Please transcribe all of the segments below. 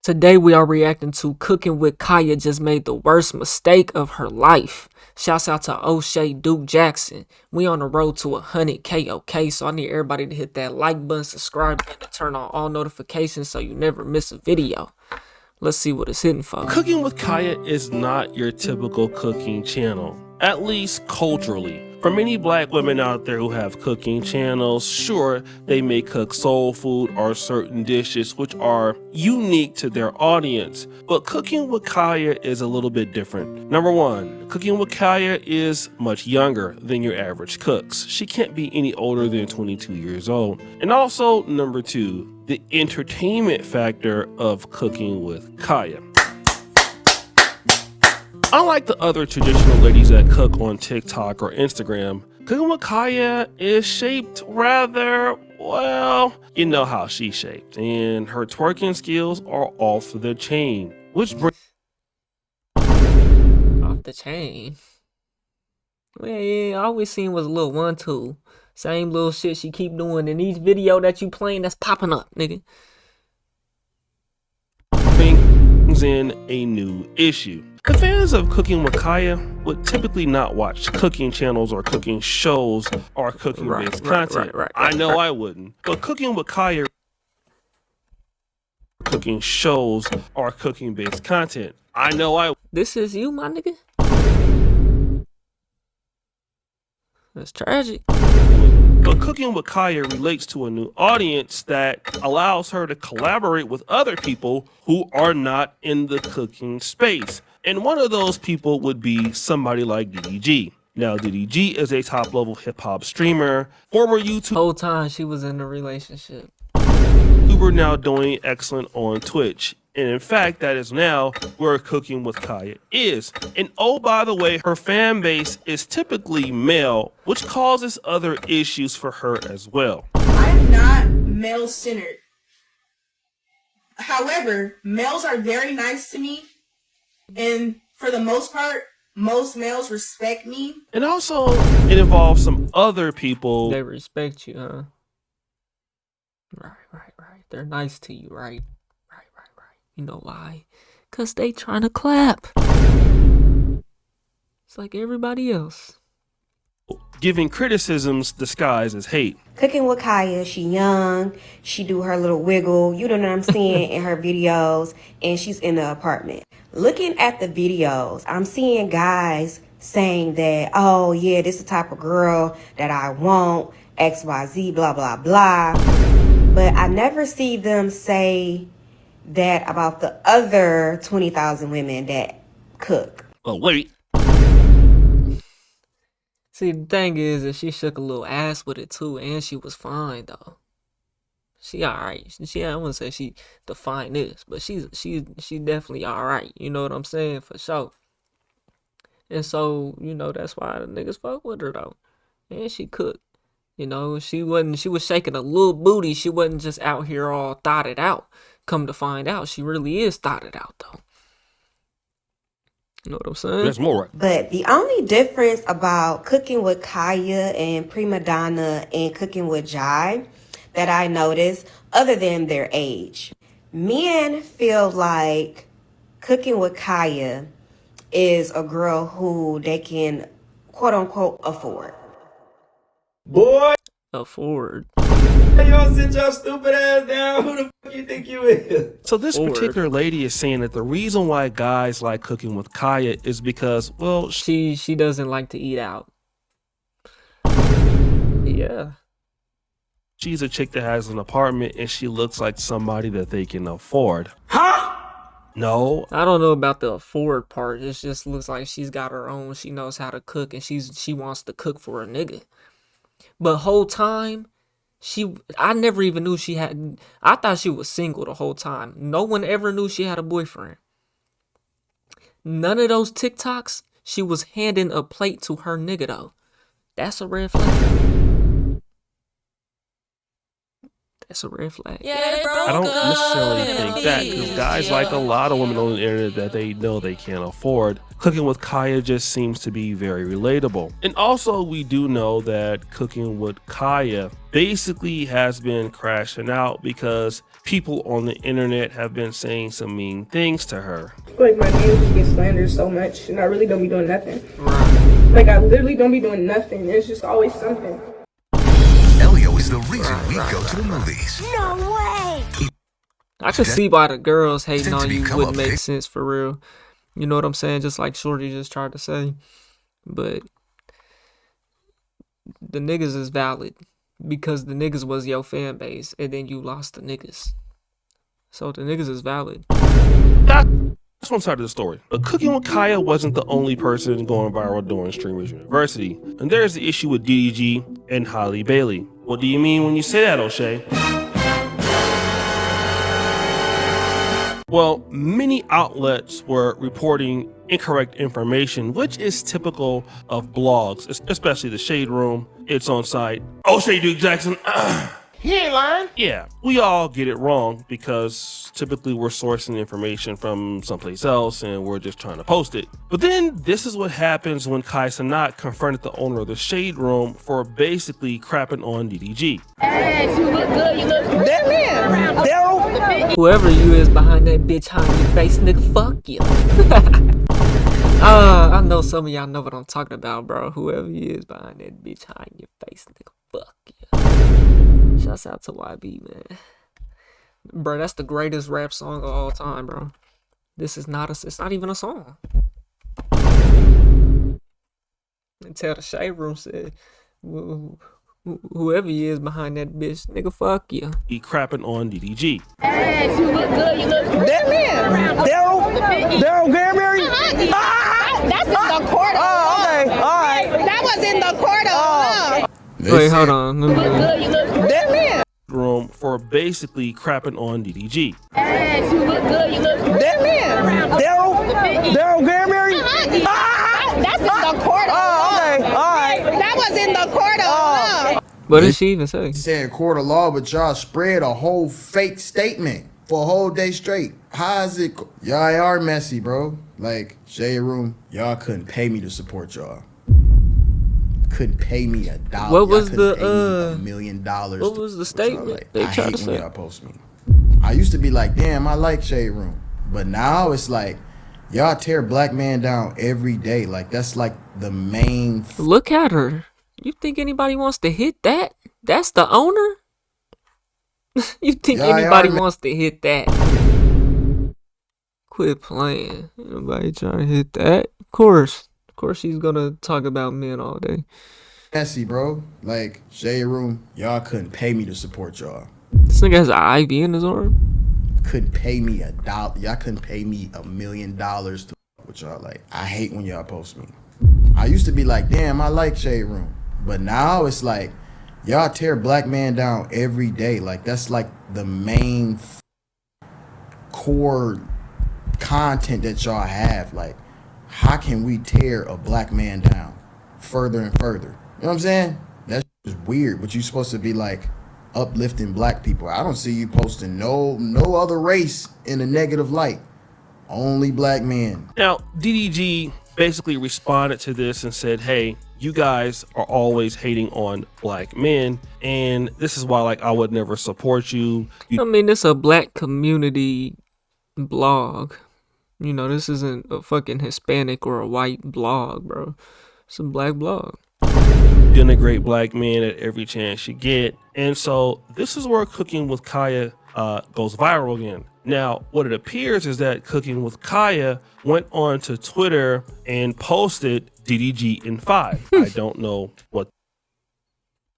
Today we are reacting to Cooking with Kaya just made the worst mistake of her life. Shouts out to O'Shea Duke Jackson. We on the road to 100K, okay? So I need everybody to hit that like button, subscribe button, and turn on all notifications so you never miss a video. Let's see what it's hitting for. Cooking with Kaya is not your typical cooking channel, at least culturally. For many black women out there who have cooking channels, sure, they may cook soul food or certain dishes which are unique to their audience. But Cooking with Kaya is a little bit different. Number one, Cooking with Kaya is much younger than your average cooks. She can't be any older than 22 years old. And also, number two, the entertainment factor of Cooking with Kaya. Unlike the other traditional ladies that cook on TikTok or Instagram, Cooking with Kaya is shaped rather, well, you know how she's shaped. And her twerking skills are off the chain, which brings... Off the chain? Well, yeah, I always seen was a little 1-2. Same little shit she keep doing in each video that you playing that's popping up, nigga. brings in a new issue. The fans of Cooking with Kaya would typically not watch cooking channels or cooking shows or cooking-based content. I know I wouldn't. But Cooking with Kaya cooking shows or cooking-based content. I know I... This is you, my nigga? That's tragic. But Cooking with Kaya relates to a new audience that allows her to collaborate with other people who are not in the cooking space. And one of those people would be somebody like DDG. Now, DDG is a top-level hip-hop streamer, former YouTuber. Whole time she was in a relationship. YouTuber now doing excellent on Twitch. And in fact, that is now where Cooking with Kaya is. And oh, by the way, her fan base is typically male, which causes other issues for her as well. I am not male-centered. However, males are very nice to me. And for the most part, most males respect me. And also, it involves some other people. They respect you, huh? Right. They're nice to you, right? Right. You know why? Because they trying to clap. It's like everybody else. Giving criticisms disguised as hate. Cooking with Kaya, she young, she do her little wiggle, you know what I'm seeing in her videos, and she's in the apartment. Looking at the videos, I'm seeing guys saying that, oh yeah, this is the type of girl that I want, XYZ, blah, blah, blah. But I never see them say that about the other 20,000 women that cook. Oh, wait. See, the thing is that she shook a little ass with it too, and she was fine though. She alright. I wouldn't say she the finest, but she definitely alright. You know what I'm saying? For sure. And so, you know, that's why the niggas fuck with her though. And she cooked. You know, she was shaking a little booty. She wasn't just out here all thotted out. Come to find out, she really is thotted out though. You know what I'm saying? There's more. But the only difference about Cooking with Kaya and Prima Donna and Cooking with Jai that I noticed, other than their age, men feel like Cooking with Kaya is a girl who they can, quote unquote, afford. Boy, Afford. y'all sit your stupid ass down. Who the fuck you think you is? So this particular lady is saying that the reason why guys like Cooking with Kaya is because, well, She doesn't like to eat out. Yeah. she's a chick that has an apartment and she looks like somebody that they can afford. Huh? No. I don't know about the afford part. It just looks like she's got her own. She knows how to cook, and she wants to cook for a nigga. But whole time, I never even knew she had. I thought she was single the whole time. No one ever knew she had a boyfriend. None of those TikToks, she was handing a plate to her nigga though. That's a red flag. That's a red flag. I don't necessarily think that, because guys like a lot of women on the internet that they know they can't afford. Cooking with Kya just seems to be very relatable. And also, we do know that Cooking with Kya basically has been crashing out because people on the internet have been saying some mean things to her. I feel like my name just gets slandered so much, and I really don't be doing nothing. Right. Like, I literally don't be doing nothing. It's just always something. Elio is the reason we go to the movies. No way! I could see why the girls hating Tend to on you become wouldn't a make big- sense for real. You know what I'm saying? Just like Shorty just tried to say. But the niggas is valid because the niggas was your fan base and then you lost the niggas. So the niggas is valid. That's one side of the story. But Cooking with Kya wasn't the only person going viral during Streamers University. And there's the issue with DDG and Holly Bailey. What do you mean when you say that, O'Shea? Well, many outlets were reporting incorrect information, which is typical of blogs, especially the Shade Room. It's on site. O'Shea Duke Jackson. He ain't lying. Yeah, we all get it wrong because typically we're sourcing information from someplace else and we're just trying to post it. But then this is what happens when Kai Cenat confronted the owner of the Shade Room for basically crapping on DDG. Yes, you look good. You look That man, Daryl. Whoever you is behind that bitch behind your face, nigga, fuck you. I know some of y'all know what I'm talking about, bro. Whoever you is behind that bitch behind your face, nigga, fuck you. Shouts out to YB, man. Bro, that's the greatest rap song of all time, bro. This is not it's not even a song. Until the Shade Room said, whoever you is behind that bitch, nigga, fuck you. He crapping on DDG. yes, you look good. You look That man, Daryl Granberry. That's in the quarter. Oh, okay, all right. That was in the quarter. Wait, hold on. Let me- Good. You look That man, Room for basically crapping on DDG. yes, you look good. You look that man, Daryl Granberry. That's in the quarter. Oh, okay, all right. That was in the quarter. What did she even say? Saying court of law, but y'all spread a whole fake statement for a whole day straight. How is it? Y'all are messy, bro. Like, Shade Room, y'all couldn't pay me to support y'all. Couldn't pay me $1. What was Y'all the, couldn't pay me $1 million. what was the statement Like, they I tried hate to when say? y'all post me. I used to be like, damn, I like Shade Room. But now it's like, y'all tear black man down every day. Like, that's like the main Look at her. You think anybody wants to hit that? That's the owner? You think Yeah, anybody man. wants to hit that? Quit playing. Ain't nobody trying to hit that. Of course she's gonna talk about men all day. messy, bro. Like, Shade Room, y'all couldn't pay me to support y'all. This nigga has an IV in his arm. Couldn't pay me $1. Y'all couldn't pay me $1 million to with y'all. Like, I hate when y'all post me. I used to be like, damn, I like Shade Room. But now it's like, y'all tear black man down every day. Like, that's like the main core content that y'all have. Like, how can we tear a black man down further and further? You know what I'm saying? That's just weird. But you supposed to be like uplifting black people. I don't see you posting no other race in a negative light. Only black men. Now, DDG basically responded to this and said, hey, you guys are always hating on black men, and this is why, like, I would never support you. I mean, it's a black community blog. You know, this isn't a fucking Hispanic or a white blog, bro. It's a black blog. Denigrate black men at every chance you get. And so this is where Cooking with Kya goes viral again. Now, what it appears is that Cooking with Kya went on to Twitter and posted DDG in 5. I don't know what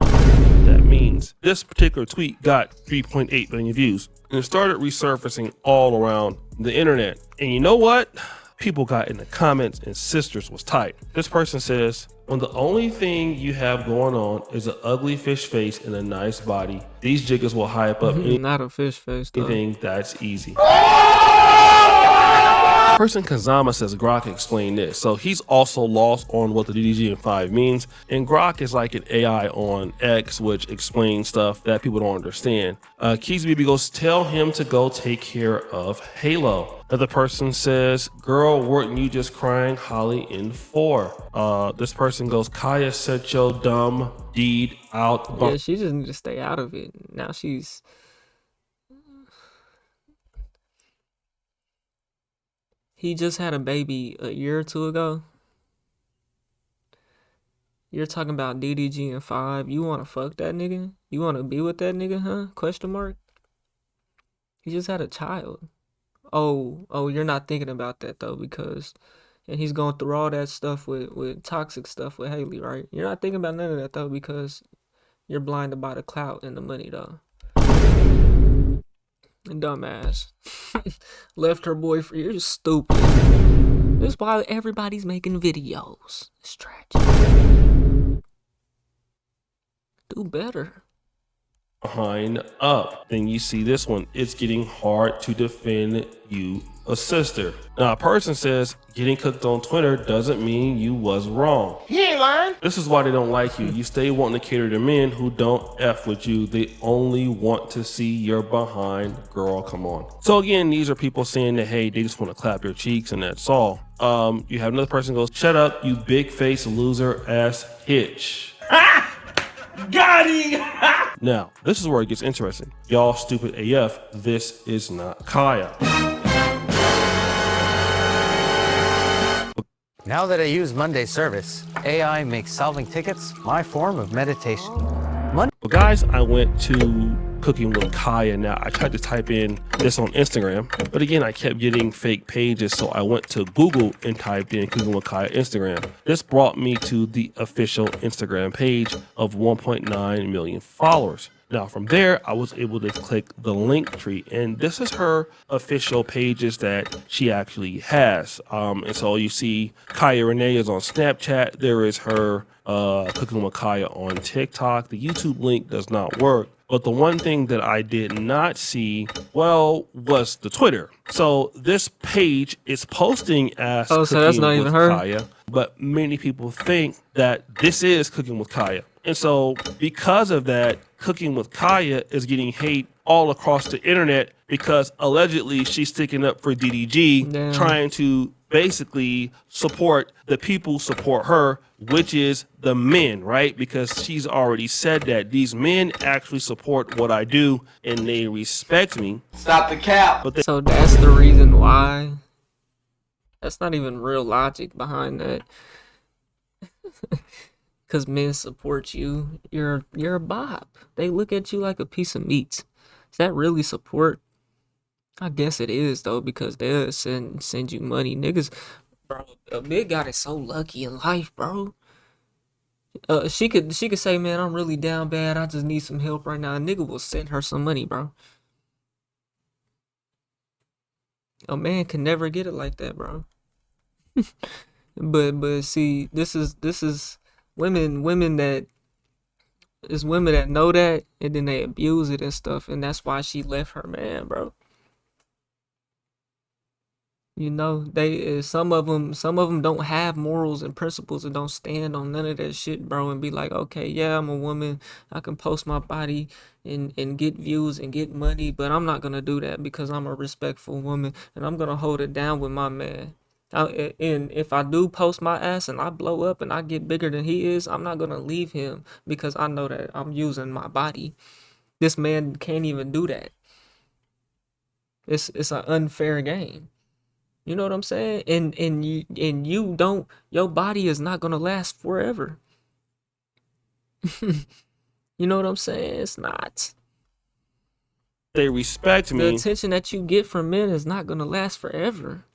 that means. This particular tweet got 3.8 million views and it started resurfacing all around the internet. And you know what? People got in the comments and sisters was tight. This person says, when the only thing you have going on is an ugly fish face and a nice body, these jiggers will hype up Not a fish face, though. anything that's easy. Person Kazama says Grok explained this. So he's also lost on what the DDG5 means. And Grok is like an AI on X, which explains stuff that people don't understand. Keys BB goes, tell him to go take care of Halo. Another person says, girl, weren't you just crying? Holly in 4. This person goes, Kaya, set your dumb deed out. Yeah, she just need to stay out of it. Now she's... He just had a baby a year or two ago. You're talking about DDG and 5. You want to fuck that nigga? You want to be with that nigga, huh? Question mark. He just had a child. Oh, you're not thinking about that though, because and he's going through all that stuff with toxic stuff with Haley, right? You're not thinking about none of that though, because you're blinded by the clout and the money though. Dumbass. Left her boyfriend. You're stupid. That's why everybody's making videos. It's tragic. Do better. Behind up. Then you see this one. It's getting hard to defend you, a sister. Now a person says getting cooked on Twitter doesn't mean you was wrong. You ain't lying. This is why they don't like you. You stay wanting to cater to men who don't F with you. They only want to see your behind. Girl, come on. So again, these are people saying that, hey, they just want to clap your cheeks and that's all. You have another person goes, shut up, you big face loser ass hitch. Got him! Now, this is where it gets interesting. Y'all stupid AF, this is not Kaya. Now that I use Monday service, AI makes solving tickets my form of meditation. Well, guys, I went to Cooking with Kya. Now, I tried to type in this on Instagram, but again, I kept getting fake pages, so I went to Google and typed in Cooking with Kya Instagram. This brought me to the official Instagram page of 1.9 million followers. Now, from there, I was able to click the link tree, and this is her official pages that she actually has. And so you see Kaya Renee is on Snapchat. There is her Cooking with Kya on TikTok. The YouTube link does not work. But the one thing that I did not see, well, was the Twitter. So this page is posting as so that's not even her? Kya, but many people think that this is Cooking with Kya. And so because of that, Cooking with Kya is getting hate all across the internet because allegedly she's sticking up for DDG, Damn. trying to basically support the people who support her, which is the men, right? Because she's already said that these men actually support what I do and they respect me. Stop the cap. But So that's the reason why. That's not even real logic behind that. Because men support you. You're a bop. They look at you like a piece of meat. Is that really support? I guess it is though, because they'll send you money. Niggas, bro, a big guy is so lucky in life, bro. She could say, man, I'm really down bad. I just need some help right now. A nigga will send her some money, bro. A man can never get it like that, bro. but see, this is women that know that, and then they abuse it and stuff, and that's why she left her man, bro. You know, some of them don't have morals and principles and don't stand on none of that shit, bro, and be like, okay, yeah, I'm a woman, I can post my body and get views and get money, but I'm not gonna do that because I'm a respectful woman and I'm gonna hold it down with my man. And if I do post my ass and I blow up and I get bigger than he is, I'm not gonna leave him because I know that I'm using my body. This man can't even do that. It's an unfair game. You know what I'm saying? And you don't, your body is not gonna last forever. You know what I'm saying? It's not. they respect me. The attention that you get from men is not gonna last forever.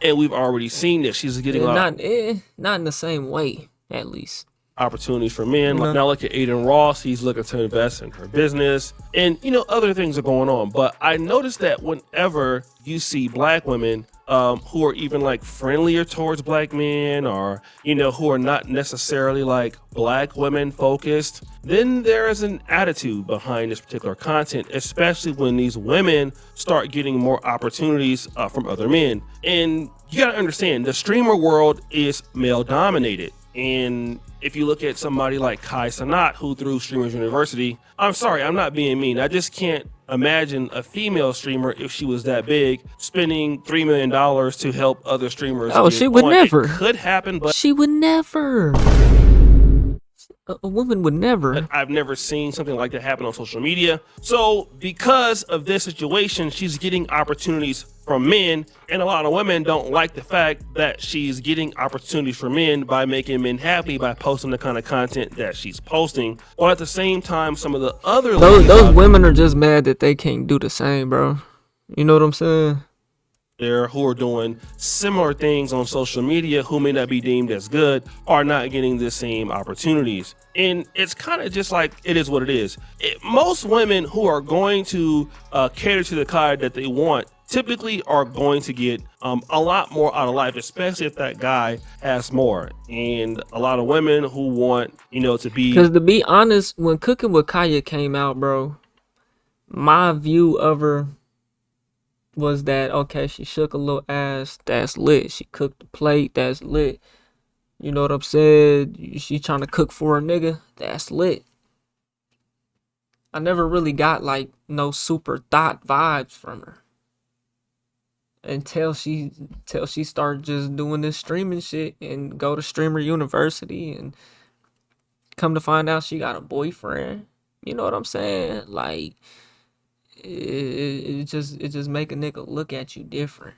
And we've already seen that she's getting a lot of Not in the same way, at least. opportunities for men. No. Now look at Aiden Ross. He's looking to invest in her business. And, other things are going on. But I noticed that whenever you see black women who are even like friendlier towards black men, or who are not necessarily like black women focused, then there is an attitude behind this particular content, especially when these women start getting more opportunities from other men. And you gotta understand, the streamer world is male dominated. And if you look at somebody like Kai Cenat, who through Streamers University, I'm sorry, I'm not being mean, I just can't imagine a female streamer, if she was that big, spending $3 million to help other streamers. Oh, she would never. It could happen, but she would never. A woman would never. I've never seen something like that happen on social media. So because of this situation, she's getting opportunities from men, and a lot of women don't like the fact that she's getting opportunities from men by making men happy by posting the kind of content that she's posting. While at the same time, some of the other those women are just mad that they can't do the same, bro. You know what I'm saying? There who are doing similar things on social media, who may not be deemed as good, are not getting the same opportunities. And it's kind of just like, it is what it is. Most women who are going to cater to the kind that they want typically are going to get a lot more out of life, especially if that guy has more. And a lot of women who want, to be... Because to be honest, when Cooking with Kya came out, bro, my view of her was that, okay, she shook a little ass, that's lit. She cooked the plate, that's lit. You know what I'm saying? She trying to cook for a nigga, that's lit. I never really got like no super thought vibes from her until she started just doing this streaming shit and go to Streamer University, and come to find out she got a boyfriend. You know what I'm saying? Like, it just make a nigga look at you different,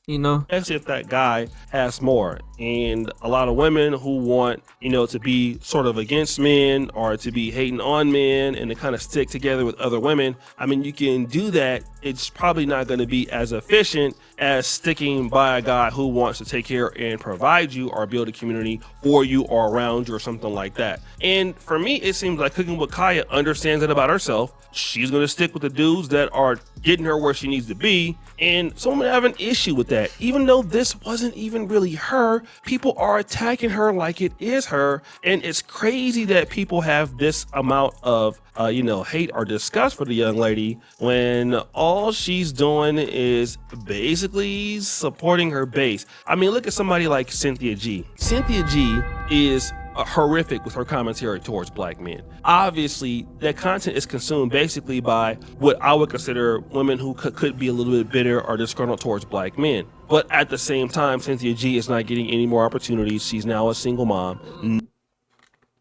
Especially if that guy has more. And a lot of women who want, to be sort of against men, or to be hating on men, and to kind of stick together with other women. I mean, you can do that. It's probably not going to be as efficient as sticking by a guy who wants to take care and provide you, or build a community for you or around you, or something like that. And for me, it seems like Cooking with Kya understands it about herself. She's going to stick with the dudes that are getting her where she needs to be. And someone have an issue with that. Even though this wasn't even really her, people are attacking her like it is her. And it's crazy that people have this amount of hate or disgust for the young lady, when all she's doing is basically supporting her base. I mean, look at somebody like Cynthia G. Cynthia G is horrific with her commentary towards black men. Obviously, that content is consumed basically by what I would consider women who could be a little bit bitter or disgruntled towards black men. But at the same time, Cynthia G is not getting any more opportunities. She's now a single mom.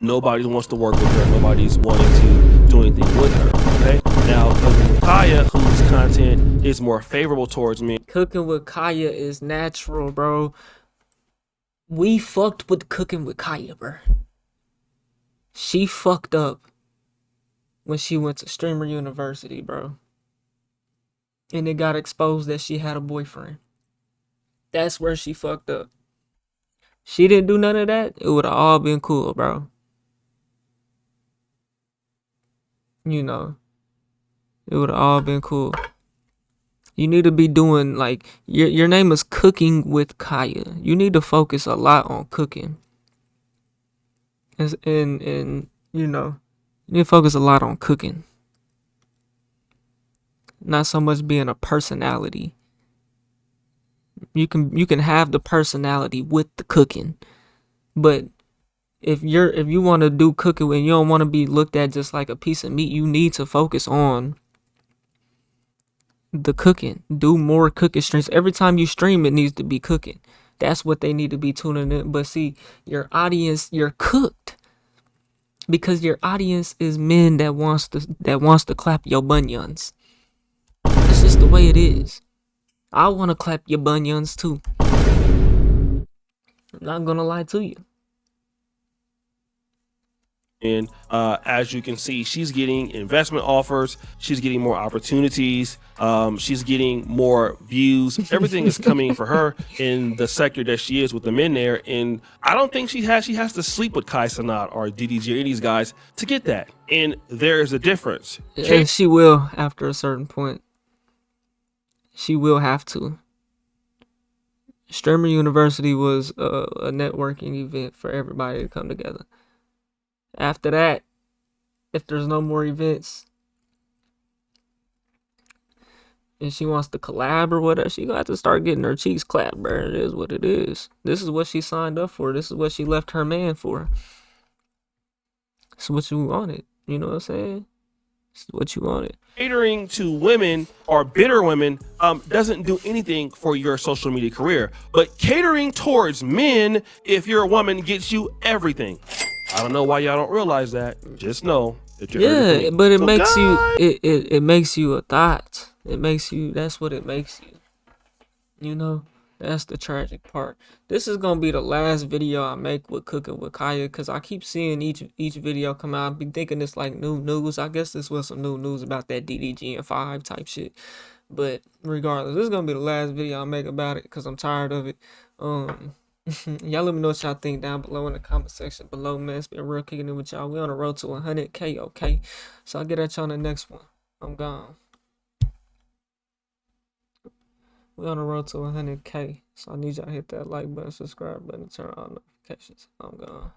Nobody wants to work with her. Nobody's wanting to do anything with her. Okay? Now, Cooking with Kya, whose content is more favorable towards men. Cooking with Kya is natural, bro. We fucked with Cooking with Kya, bro. She fucked up when she went to Streamer University, bro. And it got exposed that she had a boyfriend. That's where she fucked up. She didn't do none of that, it would have all been cool, bro. It would have all been cool. You need to be doing, like, your name is Cooking with Kya. You need to focus a lot on cooking. And you need to focus a lot on cooking. Not so much being a personality. You can have the personality with the cooking. But if you want to do cooking and you don't want to be looked at just like a piece of meat, you need to focus on the cooking. Do more cooking streams. Every time you stream, it needs to be cooking. That's what they need to be tuning in. But see, your audience, you're cooked, because your audience is men that wants to clap your bunions. It's just the way it is. I want to clap your bunions too. I'm not gonna lie to you. And as you can see, she's getting investment offers. She's getting more opportunities. She's getting more views. Everything is coming for her in the sector that she is with the men there. And I don't think she has to sleep with Kai Cenat or DDG or any of these guys to get that. And there's a difference. And she will after a certain point. She will have to. Streamer University was a networking event for everybody to come together. After that, if there's no more events and she wants to collab or whatever, she gonna have to start getting her cheeks clapped, bro. It is what it is. This is what she signed up for. This is what she left her man for. This is what you wanted. You know what I'm saying? This is what you wanted. Catering to women or bitter women doesn't do anything for your social media career, but catering towards men, if you're a woman, gets you everything. I don't know why y'all don't realize that. Just know that you're Yeah, but it so makes you guys, it makes you a thought. It makes you, that's what it makes you. You know, that's the tragic part. This is gonna be the last video I make with Cooking with Kya, because I keep seeing each video come out. I be thinking it's like new news. I guess this was some new news about that DDG and 5 type shit. But regardless, this is gonna be the last video I make about it because I'm tired of it. Y'all let me know what y'all think down below in the comment section below, man. It's been real kicking it with y'all. We on the road to 100K, okay? So I'll get at y'all on the next one. I'm gone. We on the road to 100K. So I need y'all to hit that like button, subscribe button, turn on notifications. I'm gone.